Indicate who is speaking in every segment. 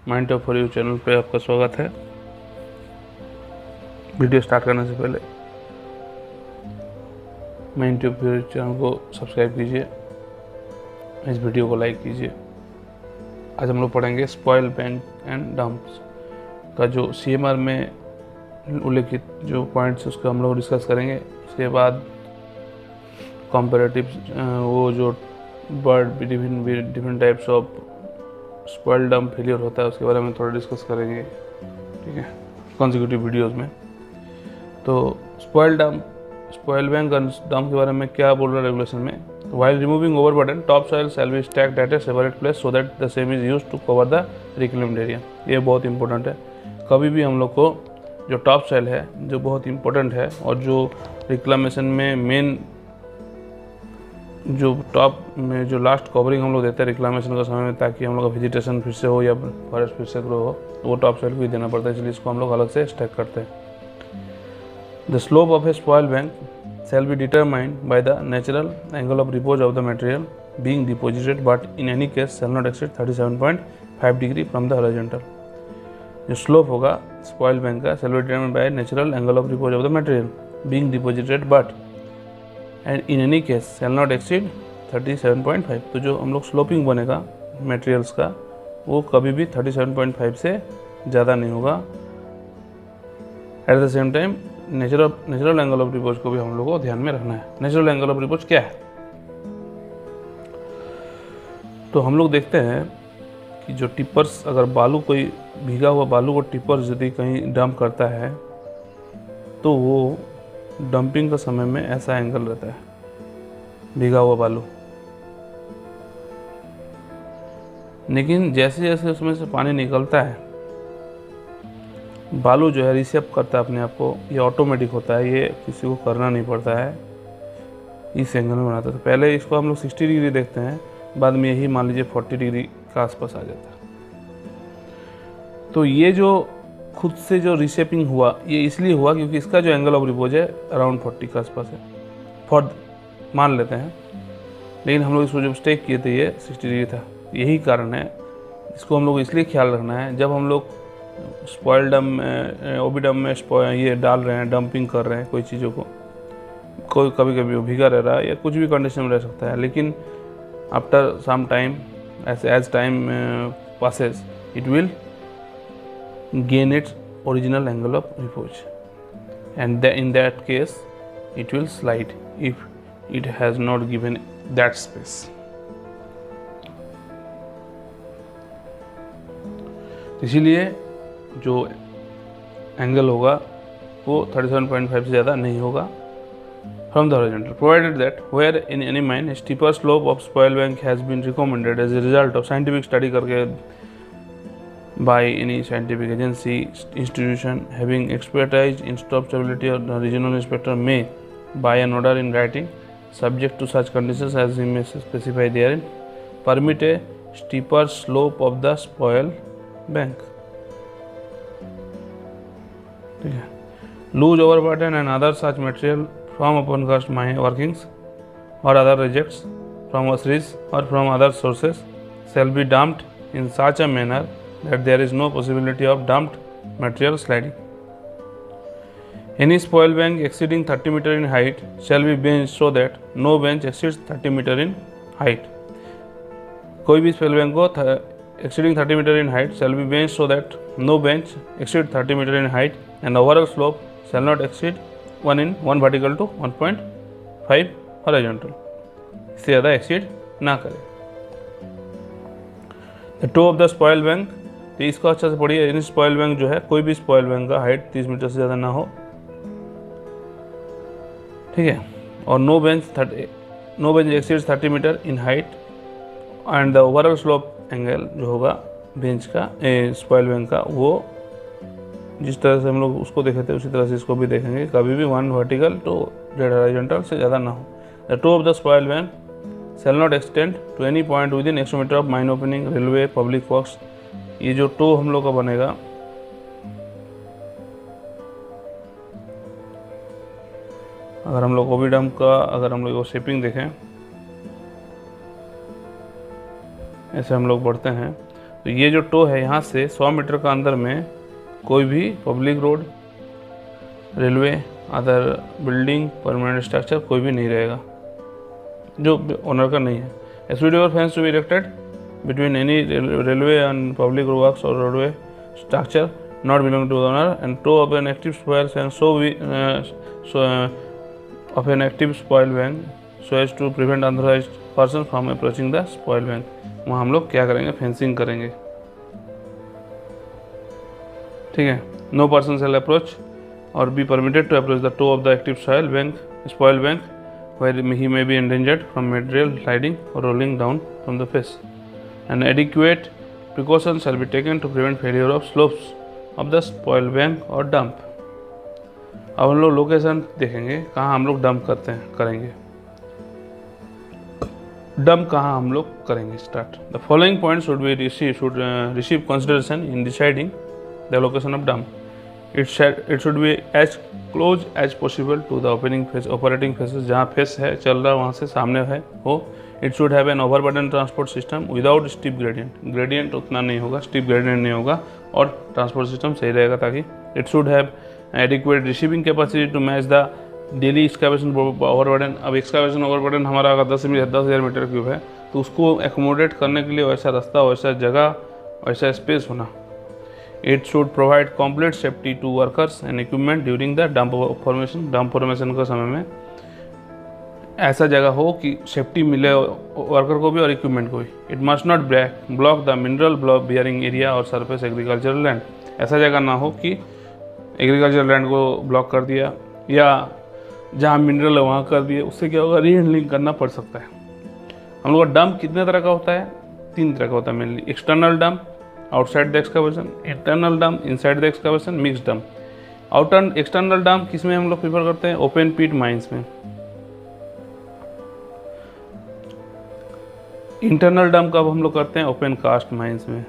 Speaker 1: Mind top for you channel पे आपका स्वागत है। वीडियो स्टार्ट करने से पहले mind top for you channel को सब्सक्राइब कीजिए, इस वीडियो को लाइक कीजिए। आज हम लोग पढ़ेंगे स्पॉइल बैंक एंड डंप्स का जो CMR में उल्लेखित जो पॉइंट्स उसका हम लोग डिस्कस करेंगे। उसके बाद कंपैरेटिव वो जो bird different types of spoil dump failure होता है उसके बारे में थोड़ा डिस्कस करेंगे, ठीक है, कॉन्जिक्यूटिव वीडियोस में। तो स्पॉइल बैंक डंप के बारे में क्या बोल रहा है रेगुलेशन में, while removing overburden top soil shall be stacked at a separate place so that the same is used to cover the reclaimed area. ये बहुत इंपॉर्टेंट है। कभी भी हम लोग को जो टॉप सॉइल है जो बहुत इंपॉर्टेंट है और जो रिक्लामेशन में मेन जो टॉप में जो लास्ट कवरिंग हम लोग देते हैं रिक्लामेशन का समय में, ताकि हम लोग का वेजिटेशन फिर से हो या फॉरेस्ट फिर से ग्रो हो, वो टॉप साइड को ही देना पड़ता है, इसलिए इसको हम लोग अलग से स्टैक करते हैं। The slope of A spoil bank shall be determined by the natural angle of repose of the material being deposited but in any case shall not exceed 37.5 degree from the horizontal. जो slope होगा spoil bank का shall be determined by natural angle of repose of the material being deposited but and in any case shall not exceed 37.5। तो जो हम लोग sloping बनेगा materials का वो कभी भी 37.5 से ज़्यादा नहीं होगा। At the same time natural angle of repose को भी हम लोग को ध्यान में रखना है। नेचुरल एंगल ऑफ रिपोज क्या है, तो हम लोग देखते हैं कि जो टिपर्स, अगर बालू कोई भीगा हुआ बालू को टिपर्स यदि कहीं डंप करता है तो वो डंपिंग का समय में ऐसा एंगल रहता है, भीगा हुआ बालू। लेकिन जैसे जैसे उसमें से पानी निकलता है बालू जो है रिसेप्ट करता है अपने आप को, ये ऑटोमेटिक होता है, ये किसी को करना नहीं पड़ता है, इस एंगल में बनाता है। तो पहले इसको हम लोग 60 डिग्री देखते हैं, बाद में यही मान लीजिए 40 डिग्री के आसपास आ जाता है। तो ये जो खुद से जो रिशेपिंग हुआ ये इसलिए हुआ क्योंकि इसका जो एंगल ऑफ रिपोज है अराउंड 40 के आसपास है, फॉर मान लेते हैं, लेकिन हम लोग इसको जब स्टेक किए थे ये 60 डिग्री था। यही कारण है, इसको हम लोग इसलिए ख्याल रखना है जब हम लोग स्पॉइल डम में ओबी डम में ये डाल रहे हैं, डंपिंग कर रहे हैं कोई चीज़ों को, कोई कभी कभी वो भीगा रह रहा है या कुछ भी कंडीशन में रह सकता है, लेकिन after some time as time passes it will gain its original angle of repose and in that case it will slide if it has not given that space. इसीलिए जो एंगल होगा वो 37.5 से ज़्यादा नहीं होगा from the horizontal, provided that where in any mine a steeper slope of spoil bank has been recommended as a result of scientific study करके by any scientific agency institution having expertise in slope stability, or the regional inspector may by an order in writing subject to such conditions as he may specify therein permit a steeper slope of the spoil bank. ठीक है, loose overburden and other such material from open cast mine workings or other rejects from washeries or from other sources shall be dumped in such a manner that there is no possibility of dumped material sliding. Any spoil bank exceeding 30 meter in height shall be benched so that no bench exceeds 30 meter in height. कोई भी spoil bank को exceeding 30 meter in height shall be benched so that no bench exceed 30 meter in height and overall slope shall not exceed 1 vertical to 1.5 horizontal. इससे ज़्यादा exceed ना करें। The toe of the spoil bank, तो इसको अच्छा से पढ़िए। इन spoil bank जो है कोई भी स्पॉइल बैंक का हाइट 30 मीटर से ज़्यादा ना हो, ठीक है, और no bench exceeds 30 metre in height and the overall slope angle जो होगा बेंच का स्पॉइल बैंक का वो जिस तरह से हम लोग उसको देखे थे उसी तरह से इसको भी देखेंगे, कभी भी 1 वर्टिकल टू डेड हॉरिजॉन्टल से ज़्यादा ना हो। The toe of the spoil bank shall not extend to any point within 100 metre of mine opening, railway, public works. ये जो टो हम लोग का बनेगा अगर हम लोग ओबी डम का अगर हम लोग शेपिंग देखें, ऐसे हम लोग बढ़ते हैं तो ये जो टो है यहाँ से 100 मीटर का अंदर में कोई भी public road, railway, other building, permanent structure कोई भी नहीं रहेगा जो ओनर का नहीं है। SUV fence to be erected between any railway and public works और roadway structure not belonging to the owner and tow of an active spoil and of an active spoil bank so as to prevent unauthorized person from approaching the spoil bank। वहाँ हम लोग क्या करेंगे, fencing करेंगे, ठीक है। No person shall approach or be permitted to approach the toe of the active spoil bank where he may be endangered from material sliding or rolling down from the face and adequate precautions shall be taken to prevent failure of slopes of the spoil bank or dump। अब हम लोग location देखेंगे कहाँ हम लोग dump करेंगे। Dump कहाँ हम लोग करेंगे start. The following point should receive consideration in deciding the location of dump. It should be as close as possible to the operating faces, जहाँ फेस है चल रहा वहाँ से सामने है हो। It should have an overburden transport system without steep gradient उतना नहीं होगा, स्टीप ग्रेडियंट नहीं होगा और ट्रांसपोर्ट सिस्टम सही रहेगा ताकि। It should have adequate receiving capacity to match the daily excavation overburden. अब एक्सकावेशन ओवरबर्डन हमारा अगर 10,000 मीटर क्यूब है तो उसको एकोमोडेट करने के लिए वैसा रास्ता, वैसा जगह, वैसा स्पेस होना। It should provide complete safety to workers and equipment during the dump formation. Dump formation के समय में ऐसा जगह हो कि सेफ्टी मिले वर्कर को भी और इक्विपमेंट को भी। It must not block the mineral bearing area और सरफेस एग्रीकल्चरल लैंड। ऐसा जगह ना हो कि एग्रीकल्चरल लैंड को ब्लॉक कर दिया या जहाँ मिनरल है वहाँ कर दिए, उससे क्या होगा, रीहैंडलिंग करना पड़ सकता है। हम लोग का डंप कितने तरह का होता है, 3 तरह का होता है mainly. External dump outside the excavation, internal dump inside the excavation, mix dump. External dump किस में हम लोग प्रीफर करते हैं, ओपन पिट माइंस में। इंटरनल डंप कब हम लोग करते हैं, ओपन कास्ट माइंस में।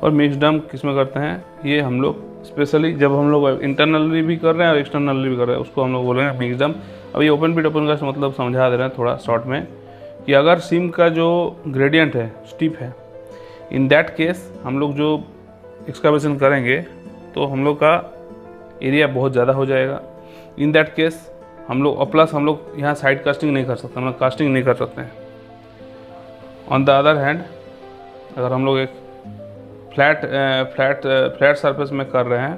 Speaker 1: और मिक्स डंप किस में करते हैं, ये हम लोग स्पेशली जब हम लोग इंटरनली भी कर रहे हैं और एक्सटर्नली भी कर रहे हैं उसको हम लोग बोलेंगे मिक्स डंप। अब ये ओपन पिट ओपन कास्ट मतलब समझा दे रहे हैं थोड़ा शॉर्ट में कि अगर सीम का जो ग्रेडियंट है स्टीप है, इन दैट केस हम लोग जो एक्सकावेशन करेंगे तो हम लोग का एरिया बहुत ज़्यादा हो जाएगा। इन दैट केस हम लोग और प्लस हम लोग यहाँ साइड कास्टिंग नहीं कर सकते, हम लोग कास्टिंग नहीं कर सकते हैं। ऑन द अदर हैंड अगर हम लोग एक फ्लैट सरफेस में कर रहे हैं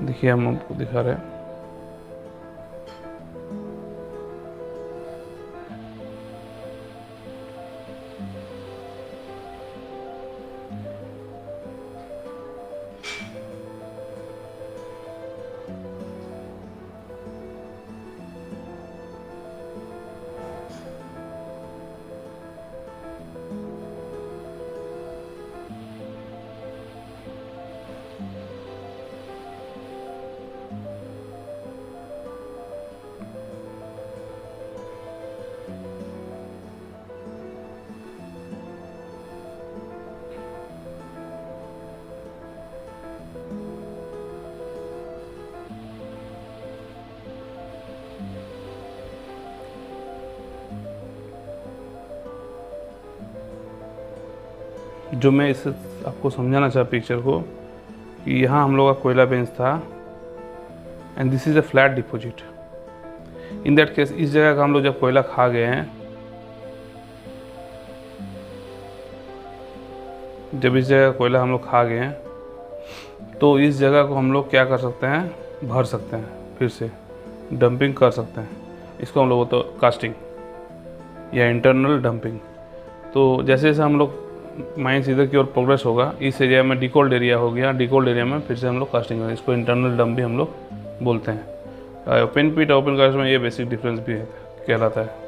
Speaker 1: देखिए हम आपको दिखा रहे हैं। जो मैं इसे आपको समझाना चाहा पिक्चर को कि यहाँ हम लोग का कोयला बेंच था and this is a flat deposit. In that case इस जगह का हम लोग जब कोयला खा गए हैं, जब इस जगह कोयला हम लोग खा गए हैं तो इस जगह को हम लोग क्या कर सकते हैं, भर सकते हैं, फिर से डंपिंग कर सकते हैं। इसको हम लोग बोलते हैं कास्टिंग या इंटरनल डंपिंग। तो जैसे जैसे हम लोग माइंस इधर की ओर प्रोग्रेस होगा, इस एरिया में डिकोल्ड एरिया हो गया, डिकोल्ड एरिया में फिर से हम लोग कास्टिंग करेंगे। इसको इंटरनल डंप भी हम लोग बोलते हैं। ओपन पिट ओपन कास्ट में ये बेसिक डिफरेंस भी है कहलाता है।